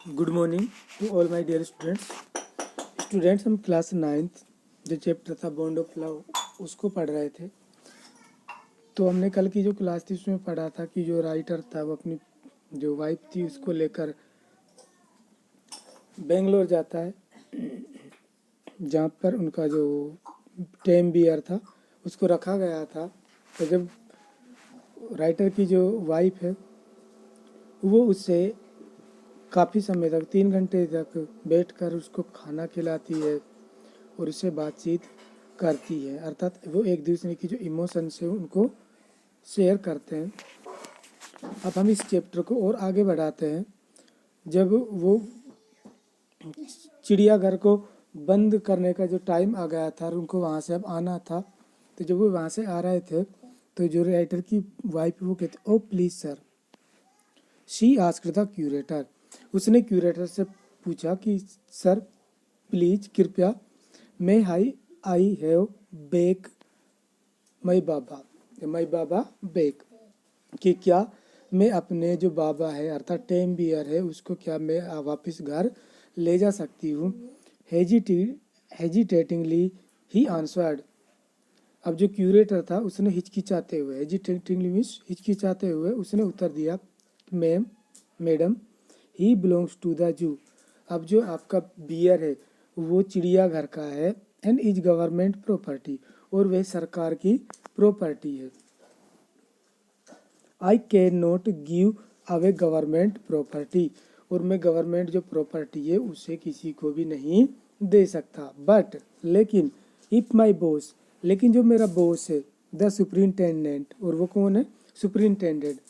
Good morning to all my dear students हम class 9th जो chapter था bond of love उसको पढ़ रहे थे। तो हमने कल की जो क्लास थी उसमें पढ़ा था कि जो राइटर था वो अपनी जो वाइफ थी उसको लेकर बेंगलोर जाता है, जहाँ पर उनका जो टेम बियर था उसको रखा गया था। तो जब राइटर की जो वाइफ है वो उससे काफ़ी समय तक 3 घंटे तक बैठकर उसको खाना खिलाती है और उससे बातचीत करती है, अर्थात वो एक दूसरे की जो इमोशंस है उनको शेयर करते हैं। अब हम इस चैप्टर को और आगे बढ़ाते हैं। जब वो चिड़ियाघर को बंद करने का जो टाइम आ गया था और उनको वहाँ से अब आना था, तो जब वो वहाँ से आ रहे थे तो जो राइटर की वाइफ वो कहते, oh please sir, she asked the curator. उसने क्यूरेटर से पूछा कि सर प्लीज कृपया may I have back my Baba back, कि क्या मैं अपने जो बाबा है अर्थात टेम बियर है उसको क्या मैं वापस घर ले जा सकती हूँ। Hesitatingly he answered. अब जो क्यूरेटर था उसने हिचकिचाते हुए उसने उत्तर दिया, madam he belongs to the zoo. अब जो आपका बियर है वो चिड़ियाघर का है एंड इज गवर्नमेंट प्रॉपर्टी, और वह सरकार की प्रॉपर्टी है। I can not give away government property, और मैं गवर्नमेंट जो प्रॉपर्टी है उसे किसी को भी नहीं दे सकता। बट लेकिन इफ माई बॉस, लेकिन जो मेरा बॉस है द सुपरिंटेंडेंट, और वो कौन है? सुपरिंटेंडेंट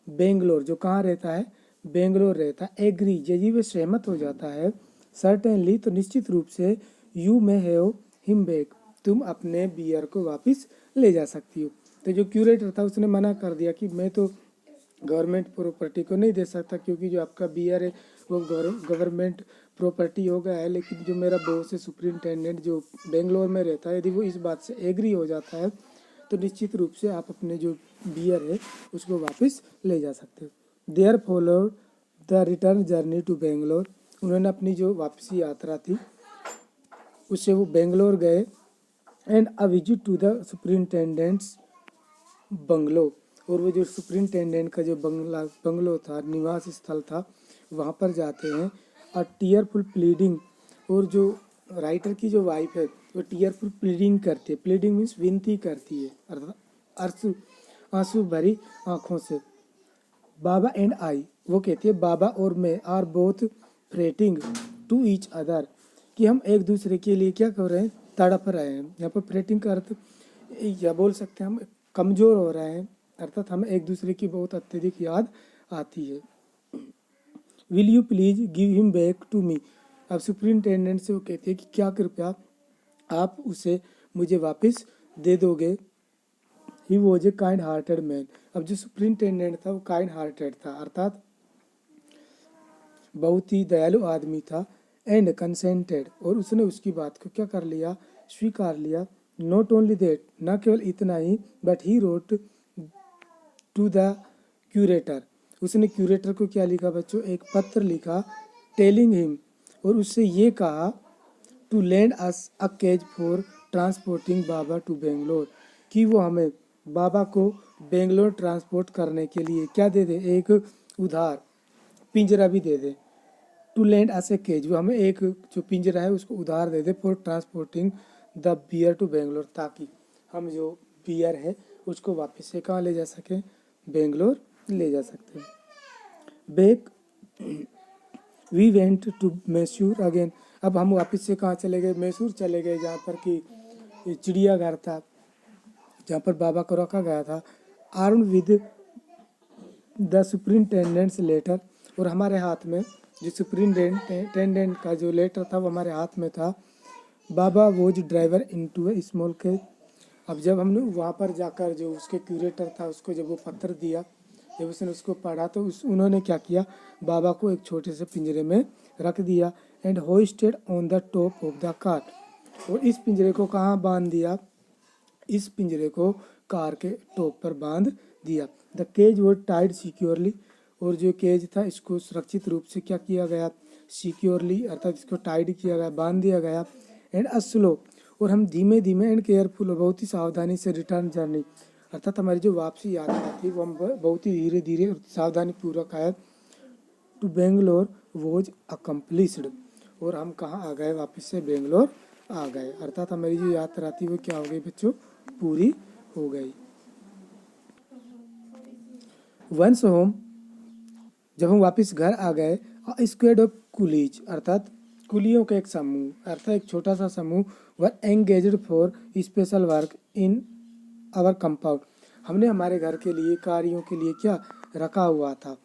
बेंगलोर, जो कहाँ रहता है? बेंगलोर रहता है। एग्री, यदि वे सहमत हो जाता है, सर्टेनली, तो निश्चित रूप से, you may have him back, तुम अपने बियर को वापस ले जा सकती हो। तो जो क्यूरेटर था उसने मना कर दिया कि मैं तो गवर्नमेंट प्रॉपर्टी को नहीं दे सकता, क्योंकि जो आपका बियर है वो गवर्नमेंट प्रॉपर्टी हो गया है। लेकिन जो मेरा बॉस है सुपरिंटेंडेंट जो बेंगलोर में रहता है, यदि वो इस बात से एग्री हो जाता है तो निश्चित रूप से आप अपने जो बियर है उसको वापस ले जा सकते हो। They followed the return journey to Bangalore. उन्होंने अपनी जो वापसी यात्रा थी उससे वो बेंगलोर गए। And a visit to the superintendent's bungalow, और वो जो सुपरिंटेंडेंट का जो बंगलो था, निवास स्थल था, वहाँ पर जाते हैं। और टीयरफुल प्लीडिंग, और जो राइटर की जो वाइफ है वो टीयरफुल प्लीडिंग करती है। प्लीडिंग मीन्स विनती करती है, अर्थात आंसू भरी आंखों से। बाबा एंड आई, वो कहती है बाबा और मैं are both fretting to each other, कि हम एक दूसरे के लिए क्या कर रहे हैं? तड़प रहे हैं। यहाँ पर फ्रेटिंग का अर्थ या बोल सकते हैं हम कमज़ोर हो रहे हैं, अर्थात हमें एक दूसरे की बहुत अत्यधिक याद आती है। Will you please give him back to me. अब सुपरिंटेंडेंट से वो कहती है कि क्या कृपया आप उसे मुझे वापस दे दोगे। He was a kind hearted man. अब जो सुपरिंटेंडेंट था वो काइंड हार्टेड था, अर्थात बहुत ही दयालु आदमी था। एंड कंसेंटेड, और उसने उसकी बात को क्या कर लिया? स्वीकार लिया। नॉट ओनली दैट, न केवल इतना ही, but he wrote to the curator. उसने क्यूरेटर को क्या लिखा बच्चों? एक पत्र लिखा। टेलिंग हिम, और उससे ये कहा, to land us a cage for transporting Baba to Bangalore, कि वो हमें बाबा को बेंगलोर ट्रांसपोर्ट करने के लिए क्या दे दे? एक उधार पिंजरा भी दे दे। To land us a cage, वो हमें एक जो पिंजरा है उसको उधार दे दे। For transporting the bear to Bangalore, ताकि हम जो बियर है उसको वापस से कहाँ ले जा सकें? बेंगलोर ले जा सकते हैं। Back we went to Mysore again. अब हम वापस से कहाँ चले गए? मैसूर चले गए, जहाँ पर कि चिड़ियाघर था जहाँ पर बाबा को रखा गया था। Armed with the superintendent's letter, और हमारे हाथ में जो सुपरिंटेंडेंट का जो लेटर था वो हमारे हाथ में था। Baba was driven into a small cage. अब जब हमने वहाँ पर जाकर जो उसके क्यूरेटर था उसको जब वो पत्र दिया, जब उसने उसको पढ़ा, तो उन्होंने क्या किया? बाबा को एक छोटे से पिंजरे में रख दिया। And hoisted on the top of the car, और इस पिंजरे को कहाँ बांध दिया? इस पिंजरे को कार के टॉप पर बांध दिया। The cage was tied securely, और जो केज था इसको सुरक्षित रूप से क्या किया गया, सिक्योरली अर्थात इसको टाइड किया गया, बांध दिया गया। एंड स्लो, और हम धीमे धीमे एंड केयरफुल, और बहुत ही सावधानी से रिटर्न जर्नी अर्थात हमारी जो वापसी यात्रा थी वो हम बहुत ही धीरे धीरे और सावधानी पूर्वक आए। टू बेंगलोर वॉज अकम्प्लिश्ड, और हम कहाँ आ गए, वापस से बेंगलोर आ गए, अर्थात हमारी जो यात्रा थी वो क्या हो गई बच्चों, पूरी हो गई। वंस होम, जब हम वापस घर आ गए, स्क्वाड ऑफ कुलीज अर्थात कुलियों का एक समूह अर्थात एक छोटा सा समूह were engaged for special work in our compound, हमने हमारे घर के लिए कार्यों के लिए क्या रखा हुआ था।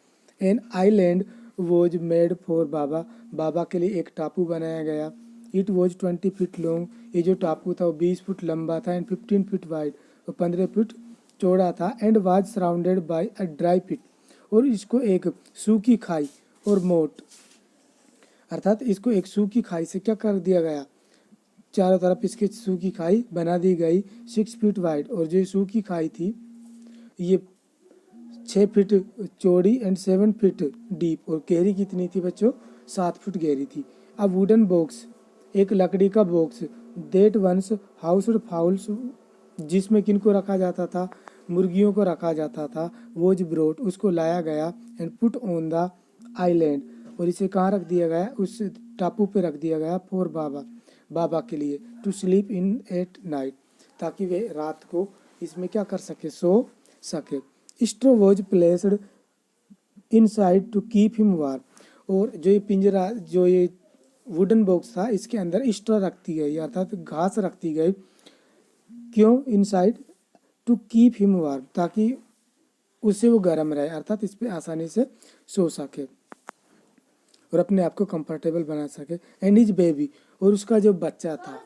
An island was made for Baba, Baba के लिए एक टापू बनाया गया। इट वॉज 20 फीट लॉन्ग, ये जो टापू था वो 20 फुट लंबा था। एंड 15 फीट वाइड, और 15 फीट चौड़ा था। And was surrounded by a dry pit, और इसको एक सूखी खाई और मोट अर्थात इसको एक सूखी खाई से क्या कर दिया गया, चारों तरफ इसके सूखी खाई बना दी गई। 6 फीट वाइड, और जो सूखी खाई थी ये 6 फीट चौड़ी एंड 7 फीट डीप, और गहरी कितनी थी बच्चों, 7 फीट गहरी थी। अब वुडन बॉक्स, एक लकड़ी का box, that once housed fowls, जिसमें किनको रखा जाता था, मुर्गियों को रखा जाता था। वोज ब्रोट, उसको लाया गया। And put on the island, और इसे कहाँ रख दिया गया, उस टापू पे रख दिया गया। फॉर बाबा, बाबा के लिए। To sleep in at night, ताकि वे रात को इसमें क्या कर सके, सो सके। Straw was placed inside to keep him warm, और जो ये पिंजरा, जो ये वुडन बॉक्स था, इसके अंदर स्ट्रॉ रखती गई अर्थात घास रखती गई। क्यों, inside to keep him warm, ताकि उससे वो गर्म रहे अर्थात इस पे आसानी से सो सके और अपने आप को कंफर्टेबल बना सके। एंड हिज बेबी, और उसका जो बच्चा था,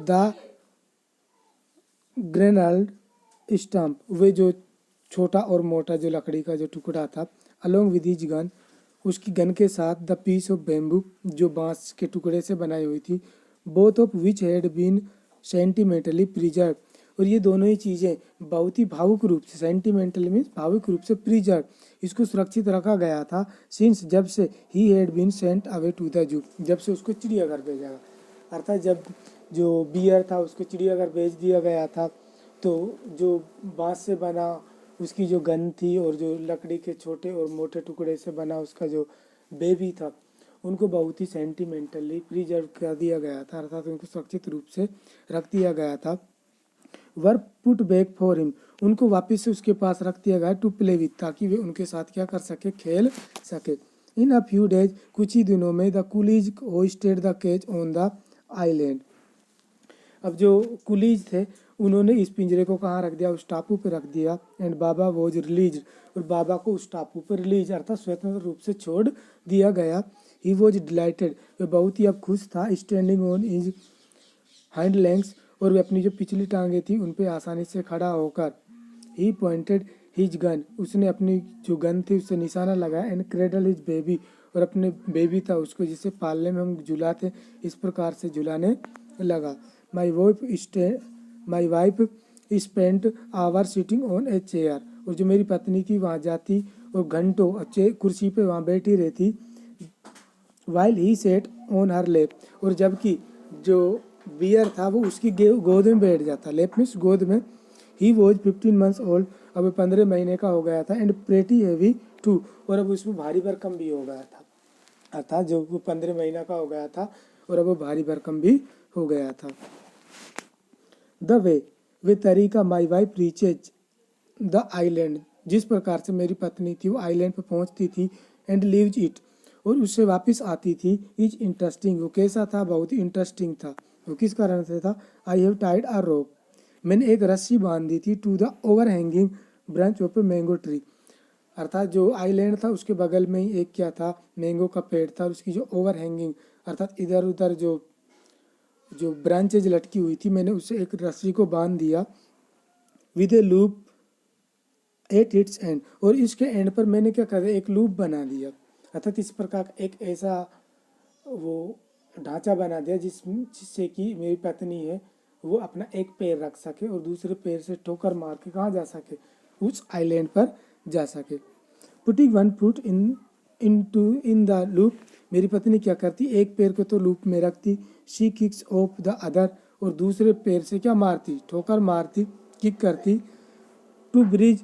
द ग्रेनाल्ड स्टम्प, वे जो छोटा और मोटा जो लकड़ी का जो टुकड़ा था। अलोंग विद हिज गन, उसकी गन के साथ। द पीस ऑफ बेम्बू, जो बांस के टुकड़े से बनाई हुई थी। Both of which had been sentimentally preserve, और ये दोनों ही चीज़ें बहुत ही भावुक रूप से, सेंटिमेंटली मीन्स भावुक रूप से, प्रिजर्व, इसको सुरक्षित रखा गया था। सिंस, जब से, ही had been sent away to the zoo, जब से उसको चिड़ियाघर भेजा गया, अर्थात जब जो बियर था उसको चिड़ियाघर भेज दिया गया था, तो जो बांस से बना उसकी जो गन थी और जो लकड़ी के छोटे और मोटे टुकड़े से बना उसका जो बेबी था, उनको बहुत ही सेंटिमेंटली प्रिजर्व कर दिया गया था अर्थात उनको सुरक्षित रूप से रख दिया गया था। वर पुट बैक फॉर हिम, उनको वापस से उसके पास रख दिया गया। टू प्ले विथ, ताकि वे उनके साथ क्या कर सके, खेल सके। इन अ फ्यू डेज, कुछ ही दिनों में, the coolies hoisted the cage on the island, अब जो कुलीज थे उन्होंने इस पिंजरे को कहाँ रख दिया, उस टापू पे रख दिया। एंड बाबा वॉज रिलीज, और बाबा को उस टापू पर रिलीज अर्थात स्वतंत्र रूप से छोड़ दिया गया। ही वॉज डिलाइटेड, वह बहुत ही अब खुश था। Standing on his hind legs, और वे अपनी जो पिछली टांगे थी उन पे आसानी से खड़ा होकर। ही पॉइंटेड हिज गन, उसने अपनी जो गन थी उससे निशाना लगाया। एंड क्रेडल हिज बेबी, और अपने बेबी था उसको जिसे पालने में हम झुलाते, इस प्रकार से झुलाने लगा। My wife spent hour sitting on a chair, और जो मेरी पत्नी थी वहाँ जाती और घंटों कुर्सी पे वहाँ बैठी रहती। While he set on her लेप, और जबकि जो बियर था वो उसकी गोद में बैठ जाता, लेप मीन्स गोद में। ही वॉज 15 months ओल्ड, अब 15 महीने का हो गया था। एंड प्रेटी हैवी टू, और अब उसमें भारी भरकम भी हो गया था अर्थात जो वो 15 महीना का हो गया था और अब वो भारी भरकम भी हो गया था। द वे तरीका my wife reaches the island, जिस प्रकार से मेरी पत्नी थी वो आइलैंड पर पहुंचती थी। एंड लीव्स इट, और उससे वापस आती थी। इज इंटरेस्टिंग, वो कैसा था, बहुत ही इंटरेस्टिंग था। वो किस कारण से था। आई हैव टाइड अ रोप, मैंने एक रस्सी बांध दी थी। To the overhanging branch of a mango tree, अर्थात जो आइलैंड था उसके बगल में ही एक क्या था, मैंगो का पेड़ था। और उसकी जो ओवर हैंगिंग अर्थात इधर उधर जो ब्रांचेज लटकी हुई थी, मैंने उससे एक रस्सी को बांध दिया। With A loop at its and, और इसके एंड पर मैंने क्या कर दिया, एक लूप बना दिया अर्थात इस प्रकार एक ऐसा वो ढांचा बना दिया जिससे कि मेरी पत्नी है वो अपना एक पैर रख सके और दूसरे पैर से ठोकर मार के कहाँ जा सके, उस आइलैंड पर जा सके। Putting one foot in the loop, मेरी पत्नी क्या करती, एक पैर को तो लूप में रखती, she kicks of the other, और दूसरे पैर से क्या मारती, ठोकर मारती, किक करती, to bridge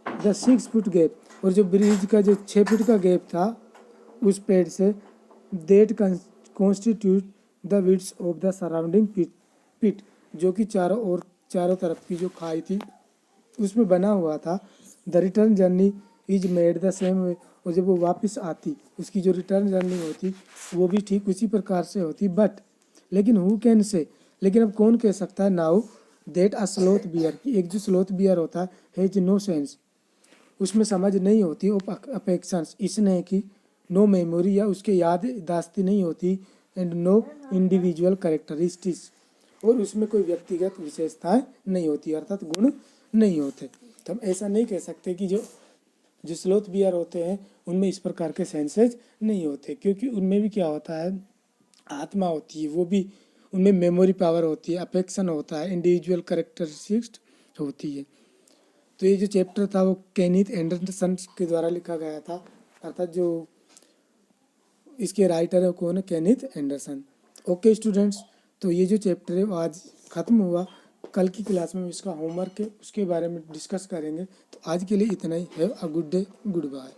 the 6 foot gap, और जो ब्रिज का जो 6 फुट का गैप था उस पेड़ से, that constitute the width of the surrounding pit, जो कि चारों तरफ की जो खाई थी उसमें बना हुआ था। The return journey is made the same way, और जब वो वापस आती उसकी जो रिटर्न जर्नी होती वो भी ठीक उसी प्रकार से होती। बट लेकिन हु कैन से, लेकिन अब कौन कह सकता है, now that a sloth beer, की एक जो स्लोथ बियर होता है, हैज नो सेंस, उसमें समझ नहीं होती, अफेक्शंस स्नेह की, नो मेमोरी या उसके याद दास्ती नहीं होती, एंड नो इंडिविजुअल कैरेक्टरिस्टिक्स, और उसमें कोई व्यक्तिगत विशेषताएं नहीं होती, अर्थात गुण नहीं होते। तो हम ऐसा नहीं कह सकते कि जो स्लोथ बियर होते हैं उनमें इस प्रकार के सेंसेज नहीं होते, क्योंकि उनमें भी क्या होता है, आत्मा होती है, वो भी उनमें मेमोरी पावर होती है, अफेक्शन होता है, इंडिविजुअल कैरेक्टरिस्टिक्स होती है। तो ये जो चैप्टर था वो केनिथ एंडरसन के द्वारा लिखा गया था, अर्थात जो इसके राइटर है कौन है, केनिथ एंडरसन। ओके स्टूडेंट्स, तो ये जो चैप्टर है वो आज ख़त्म हुआ। कल की क्लास में इसका होमवर्क है उसके बारे में डिस्कस करेंगे। तो आज के लिए इतना ही। Have a good day, good bye.